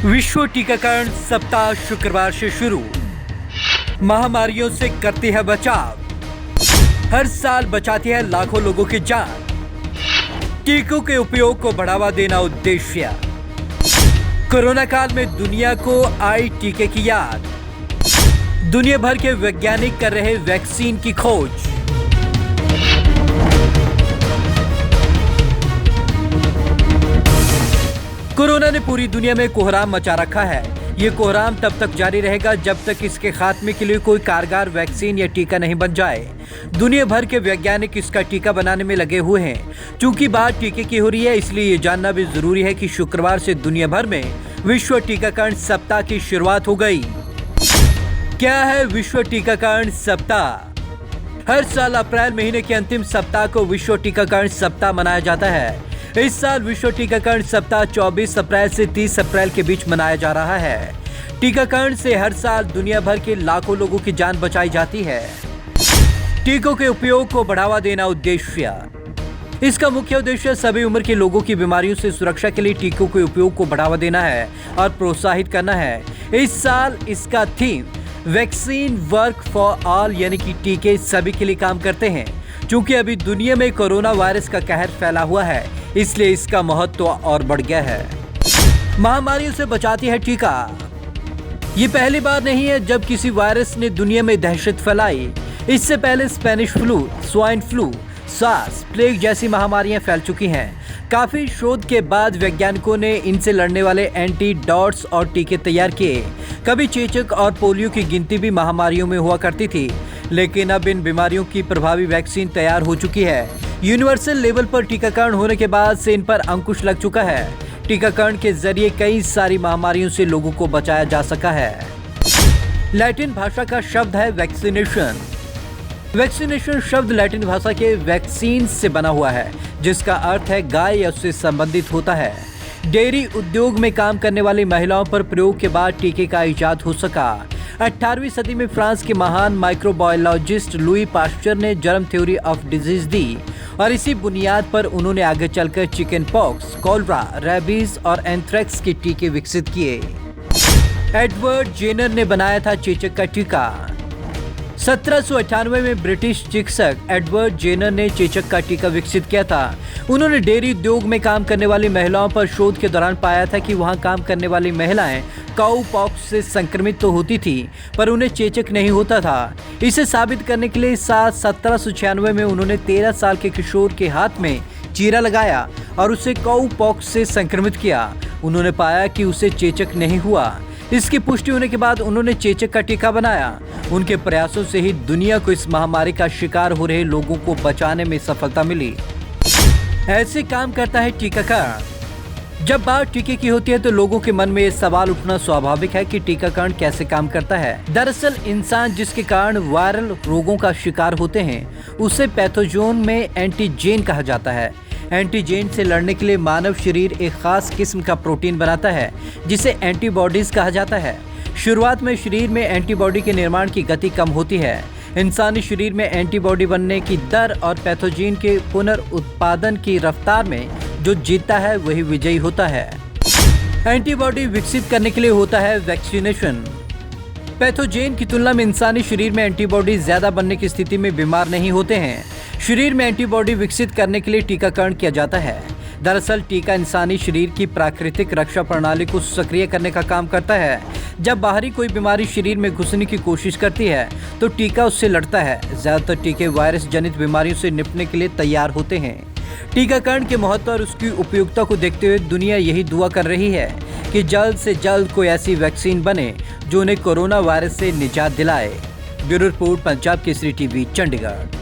विश्व टीकाकरण सप्ताह शुक्रवार से शुरू। महामारियों से करती है बचाव, हर साल बचाती है लाखों लोगों की जान। टीकों के उपयोग को बढ़ावा देना उद्देश्य। कोरोना काल में दुनिया को आई टीके की याद। दुनिया भर के वैज्ञानिक कर रहे वैक्सीन की खोज। कोरोना ने पूरी दुनिया में कोहराम मचा रखा है। ये कोहराम तब तक जारी रहेगा जब तक इसके खात्मे के लिए कोई कारगर वैक्सीन या टीका नहीं बन जाए। दुनिया भर के वैज्ञानिक इसका टीका बनाने में लगे हुए हैं। चूंकि बात टीके की हो रही है, इसलिए ये जानना भी जरूरी है कि शुक्रवार से दुनिया भर में विश्व टीकाकरण सप्ताह की शुरुआत हो गई। क्या है विश्व टीकाकरण सप्ताह? हर साल अप्रैल महीने के अंतिम सप्ताह को विश्व टीकाकरण सप्ताह मनाया जाता है। इस साल विश्व टीकाकरण सप्ताह 24 अप्रैल से 30 अप्रैल के बीच मनाया जा रहा है। टीकाकरण से हर साल दुनिया भर के लाखों लोगों की जान बचाई जाती है। टीकों के उपयोग को बढ़ावा देना उद्देश्य। इसका मुख्य उद्देश्य सभी उम्र के लोगों की बीमारियों से सुरक्षा के लिए टीकों के उपयोग को बढ़ावा देना है और प्रोत्साहित करना है। इस साल इसका theme vaccine work for all, यानी कि टीके सभी के लिए काम करते हैं। क्योंकि अभी दुनिया में कोरोना वायरस का कहर फैला हुआ है, इसलिए इसका महत्व और बढ़ गया है। महामारियों से बचाती है टीका। ये पहली बार नहीं है जब किसी वायरस ने दुनिया में दहशत फैलाई। इससे पहले Spanish flu, swine flu, SARS, plague जैसी महामारियां फैल चुकी हैं। काफी शोध के बाद वैज्ञानिकों ने इनसे लड़ने वाले एंटीडॉट्स और टीके तैयार किए। कभी चेचक और पोलियो की गिनती भी महामारियों में हुआ करती थी, लेकिन अब इन बीमारियों की प्रभावी वैक्सीन तैयार हो चुकी है। यूनिवर्सल लेवल पर टीकाकरण होने के बाद से इन पर अंकुश लग चुका है। टीकाकरण के जरिए कई सारी महामारियों से लोगों को बचाया जा सका है। लैटिन भाषा का शब्द है वैक्सीनेशन। वैक्सीनेशन शब्द लैटिन भाषा के वैक्सीन से बना हुआ है, जिसका अर्थ है गाय या उससे संबंधित होता है। डेयरी उद्योग में काम करने वाली महिलाओं पर प्रयोग के बाद टीके का इजाद हो सका। 18वीं सदी में फ्रांस के महान माइक्रोबायोलॉजिस्ट लुई पास्चर ने जर्म थ्योरी ऑफ डिजीज दी और इसी बुनियाद पर उन्होंने आगे चलकर चिकन पॉक्स, कॉलरा, रेबीज और एंथ्रेक्स के टीके विकसित किए। एडवर्ड जेनर ने बनाया था चेचक का टीका। 1798 में ब्रिटिश चिकित्सक एडवर्ड जेनर ने चेचक का टीका विकसित किया था। उन्होंने डेयरी उद्योग में काम करने वाली महिलाओं पर शोध के दौरान पाया था कि वहां काम करने वाली महिलाएं काऊ पॉक्स से संक्रमित तो होती थी, पर उन्हें चेचक नहीं होता था। इसे साबित करने के लिए 1796 में उन्होंने 13 साल के किशोर के हाथ में चीरा लगाया और उसे काऊ पॉक्स से संक्रमित किया। उन्होंने पाया कि उसे चेचक नहीं हुआ। इसकी पुष्टि होने के बाद उन्होंने चेचक का टीका बनाया। उनके प्रयासों से ही दुनिया को इस महामारी का शिकार हो रहे लोगों को बचाने में सफलता मिली। ऐसे काम करता है टीकाकरण। जब बात टीके की होती है तो लोगों के मन में ये सवाल उठना स्वाभाविक है कि टीकाकरण कैसे काम करता है। दरअसल इंसान जिसके कारण वायरल रोगों का शिकार होते हैं, उसे पैथोजोन में एंटीजेन कहा जाता है। एंटीजेन से लड़ने के लिए मानव शरीर एक खास किस्म का प्रोटीन बनाता है, जिसे एंटीबॉडीज कहा जाता है। शुरुआत में शरीर में एंटीबॉडी के निर्माण की गति कम होती है। इंसानी शरीर में एंटीबॉडी बनने की दर और पैथोजेन के पुनर्उत्पादन की रफ्तार में जो जीतता है वही विजयी होता है। एंटीबॉडी विकसित करने के लिए होता है वैक्सीनेशन। पैथोजेन की तुलना में इंसानी शरीर में एंटीबॉडी ज्यादा बनने की स्थिति में बीमार नहीं होते हैं। शरीर में एंटीबॉडी विकसित करने के लिए टीकाकरण किया जाता है। दरअसल टीका इंसानी शरीर की प्राकृतिक रक्षा प्रणाली को सक्रिय करने का काम करता है। जब बाहरी कोई बीमारी शरीर में घुसने की कोशिश करती है तो टीका उससे लड़ता है। ज्यादातर टीके वायरस जनित बीमारियों से निपटने के लिए तैयार होते हैं। टीकाकरण के महत्व और उसकी उपयोगिता को देखते हुए दुनिया यही दुआ कर रही है कि जल्द से जल्द कोई ऐसी वैक्सीन बने जो उन्हें कोरोना वायरस से निजात दिलाए। Bureau report, Punjab Kesari TV, Chandigarh.